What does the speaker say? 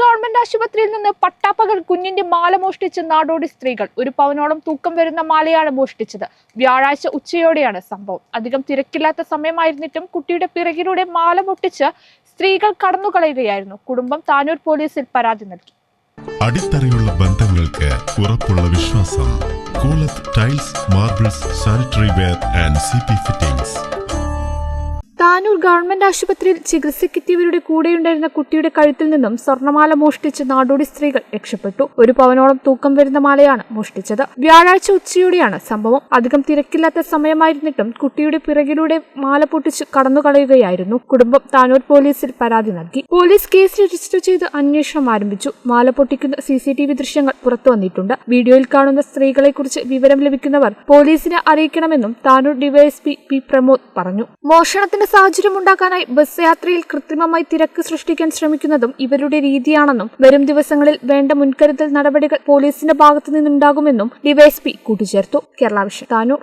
Government ആശുപത്രിയിൽ നിന്ന് പട്ടാപ്പകൽ കുഞ്ഞിന്റെ മാല മോഷ്ടിച്ച് നാടോടി സ്ത്രീകൾ. 1 പവനോളം തൂക്കം വരുന്ന മാലയാണ് മോഷ്ടിച്ചത്. വ്യാഴാഴ്ച ഉച്ചയോടെയാണ് സംഭവം. അധികം തിരക്കില്ലാത്ത സമയമായിരുന്നിട്ടും കുട്ടിയുടെ പിറകിലൂടെ മാല പൊട്ടിച്ച് സ്ത്രീകൾ കടന്നുകളയുകയായിരുന്നു. കുടുംബം താനൂർ പോലീസിൽ പരാതി നൽകി. അടിത്തറയുള്ള ബന്ധങ്ങൾക്ക് ഉറപ്പുള്ള വിശ്വാസം. Koolath tiles, marbles, sanitary ware and CP fittings. Tanur government ആശുപത്രിയിൽ ചികിത്സയ്ക്കെത്തിയവരുടെ കൂടെയുണ്ടായിരുന്ന കുട്ടിയുടെ കഴുത്തിൽ നിന്നും സ്വർണ്ണമാല മോഷ്ടിച്ച് നാടോടി സ്ത്രീകൾ രക്ഷപ്പെട്ടു. 1 പവനോളം തൂക്കം വരുന്ന മാലയാണ് മോഷ്ടിച്ചത്. വ്യാഴാഴ്ച ഉച്ചയോടെയാണ് സംഭവം. അധികം തിരക്കില്ലാത്ത സമയമായിരുന്നിട്ടും കുട്ടിയുടെ പിറകിലൂടെ മാല പൊട്ടിച്ച് കടന്നുകളയുകയായിരുന്നു. കുടുംബം താനൂർ പോലീസിൽ പരാതി നൽകി. പോലീസ് കേസ് രജിസ്റ്റർ ചെയ്ത് അന്വേഷണം ആരംഭിച്ചു. മാല പൊട്ടിക്കുന്ന CCTV ദൃശ്യങ്ങൾ പുറത്തു വന്നിട്ടുണ്ട്. വീഡിയോയിൽ കാണുന്ന സ്ത്രീകളെക്കുറിച്ച് വിവരം ലഭിക്കുന്നവർ പോലീസിനെ അറിയിക്കണമെന്നും താനൂർ DYSP P പ്രമോദ് പറഞ്ഞു. മോഷണത്തിന് സാഹചര്യമുണ്ടാക്കാനായി ബസ് യാത്രയിൽ കൃത്രിമമായി തിരക്ക് സൃഷ്ടിക്കാൻ ശ്രമിക്കുന്നതും ഇവരുടെ രീതിയാണെന്നും വരും ദിവസങ്ങളിൽ വേണ്ട മുൻകരുതൽ നടപടികൾ പോലീസിന്റെ ഭാഗത്തു നിന്നുണ്ടാകുമെന്നും DYSP കൂട്ടിച്ചേർത്തു. കേരള വിഷൻ, താനൂർ.